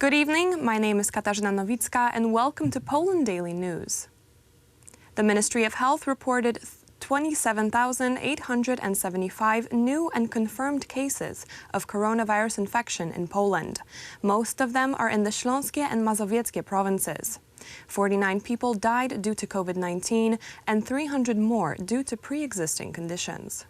Good evening, my name is Katarzyna Nowicka and welcome to Poland Daily News. The Ministry of Health reported 27,875 new and confirmed cases of coronavirus infection in Poland. Most of them are in the Śląskie and Mazowieckie provinces. 49 people died due to COVID-19 and 300 more due to pre-existing conditions.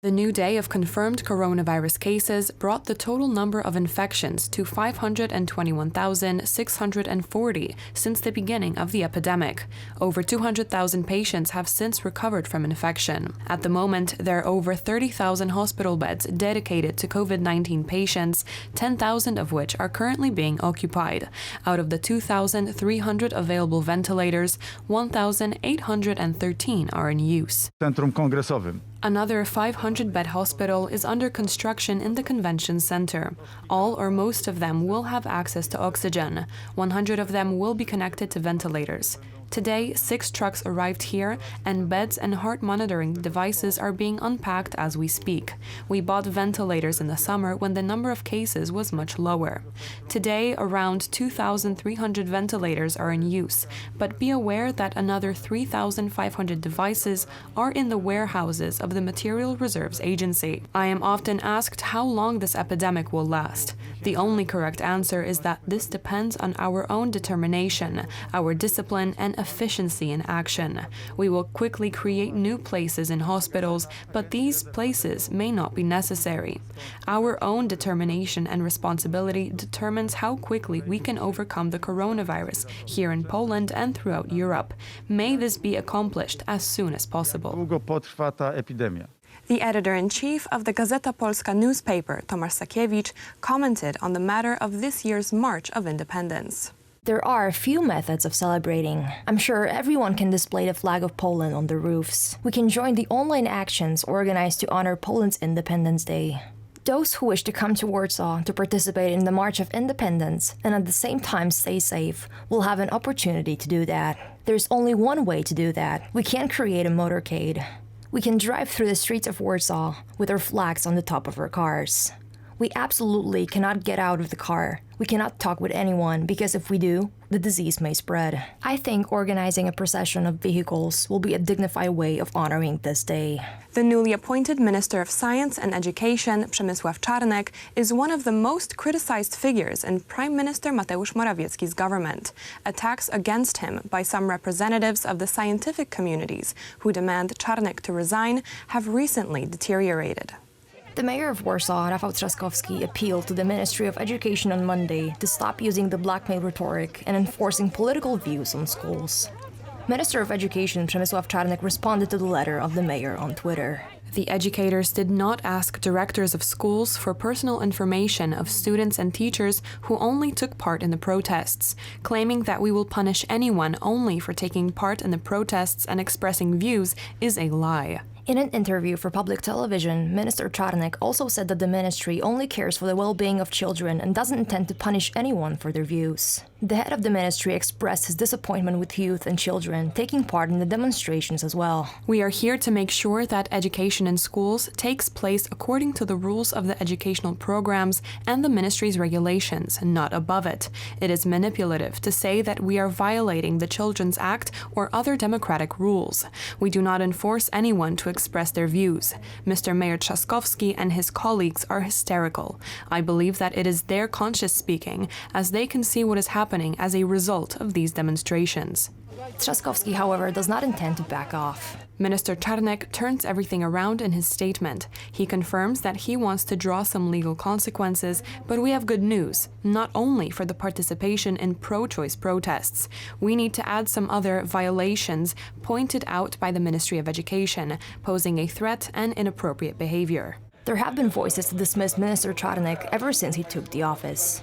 The new day of confirmed coronavirus cases brought the total number of infections to 521,640 since the beginning of the epidemic. Over 200,000 patients have since recovered from infection. At the moment, there are over 30,000 hospital beds dedicated to COVID-19 patients, 10,000 of which are currently being occupied. Out of the 2,300 available ventilators, 1,813 are in use. Centrum Kongresowym. Another 500-bed hospital is under construction in the convention center. All or most of them will have access to oxygen. 100 of them will be connected to ventilators. Today, 6 trucks arrived here, and beds and heart monitoring devices are being unpacked as we speak. We bought ventilators in the summer when the number of cases was much lower. Today, around 2,300 ventilators are in use, but be aware that another 3,500 devices are in the warehouses of the Material Reserves Agency. I am often asked how long this epidemic will last. The only correct answer is that this depends on our own determination, our discipline, and efficiency in action. We will quickly create new places in hospitals, but these places may not be necessary. Our own determination and responsibility determines how quickly we can overcome the coronavirus here in Poland and throughout Europe. May this be accomplished as soon as possible. Długo potrwa ta epidemia. The editor-in-chief of the Gazeta Polska newspaper, Tomasz Sakiewicz, commented on the matter of this year's March of Independence. There are a few methods of celebrating. I'm sure everyone can display the flag of Poland on the roofs. We can join the online actions organized to honor Poland's Independence Day. Those who wish to come to Warsaw to participate in the March of Independence and at the same time stay safe will have an opportunity to do that. There's only one way to do that. We can't create a motorcade. We can drive through the streets of Warsaw with our flags on the top of our cars. We absolutely cannot get out of the car. We cannot talk with anyone because if we do, the disease may spread. I think organizing a procession of vehicles will be a dignified way of honoring this day. The newly appointed Minister of Science and Education, Przemysław Czarnek, is one of the most criticized figures in Prime Minister Mateusz Morawiecki's government. Attacks against him by some representatives of the scientific communities who demand Czarnek to resign have recently deteriorated. The mayor of Warsaw, Rafał Trzaskowski, appealed to the Ministry of Education on Monday to stop using the blackmail rhetoric and enforcing political views on schools. Minister of Education Przemysław Czarnek responded to the letter of the mayor on Twitter. The educators did not ask directors of schools for personal information of students and teachers who only took part in the protests. Claiming that we will punish anyone only for taking part in the protests and expressing views is a lie. In an interview for public television, Minister Czarnek also said that the ministry only cares for the well-being of children and doesn't intend to punish anyone for their views. The head of the ministry expressed his disappointment with youth and children taking part in the demonstrations as well. We are here to make sure that education in schools takes place according to the rules of the educational programs and the ministry's regulations, not above it. It is manipulative to say that we are violating the Children's Act or other democratic rules. We do not enforce anyone to express their views. Mr. Mayor Trzaskowski and his colleagues are hysterical. I believe that it is their conscience speaking, as they can see what is happening as a result of these demonstrations. Trzaskowski, however, does not intend to back off. Minister Czarnek turns everything around in his statement. He confirms that he wants to draw some legal consequences, but we have good news, not only for the participation in pro-choice protests. We need to add some other violations pointed out by the Ministry of Education, posing a threat and inappropriate behavior. There have been voices to dismiss Minister Czarnek ever since he took the office.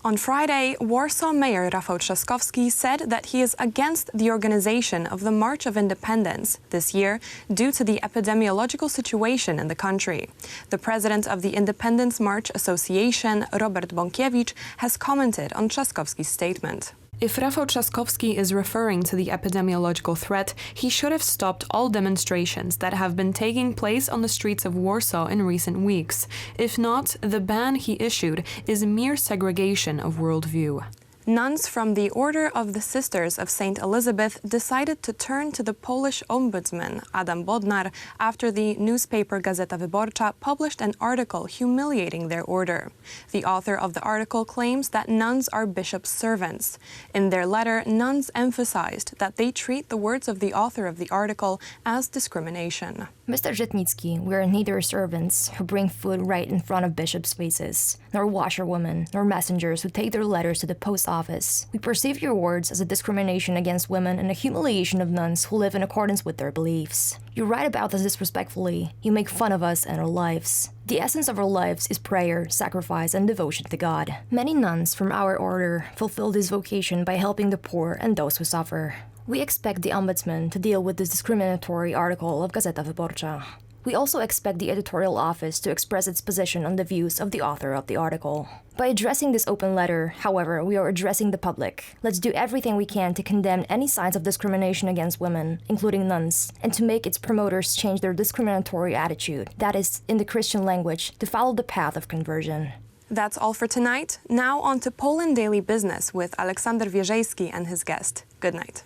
On Friday, Warsaw Mayor Rafał Trzaskowski said that he is against the organization of the March of Independence this year due to the epidemiological situation in the country. The president of the Independence March Association, Robert Bąkiewicz, has commented on Trzaskowski's statement. If Rafał Trzaskowski is referring to the epidemiological threat, he should have stopped all demonstrations that have been taking place on the streets of Warsaw in recent weeks. If not, the ban he issued is mere segregation of worldview. Nuns from the Order of the Sisters of St. Elizabeth decided to turn to the Polish ombudsman, Adam Bodnar, after the newspaper Gazeta Wyborcza published an article humiliating their order. The author of the article claims that nuns are bishops' servants. In their letter, nuns emphasized that they treat the words of the author of the article as discrimination. Mr. Żytnicki, we are neither servants who bring food right in front of bishops' faces, nor washerwomen, nor messengers who take their letters to the post office. We perceive your words as a discrimination against women and a humiliation of nuns who live in accordance with their beliefs. You write about us disrespectfully. You make fun of us and our lives. The essence of our lives is prayer, sacrifice, and devotion to God. Many nuns from our order fulfill this vocation by helping the poor and those who suffer. We expect the ombudsman to deal with this discriminatory article of Gazeta Wyborcza. We also expect the editorial office to express its position on the views of the author of the article. By addressing this open letter, however, we are addressing the public. Let's do everything we can to condemn any signs of discrimination against women, including nuns, and to make its promoters change their discriminatory attitude, that is, in the Christian language, to follow the path of conversion. That's all for tonight. Now on to Poland Daily Business with Aleksander Wierzejski and his guest. Good night.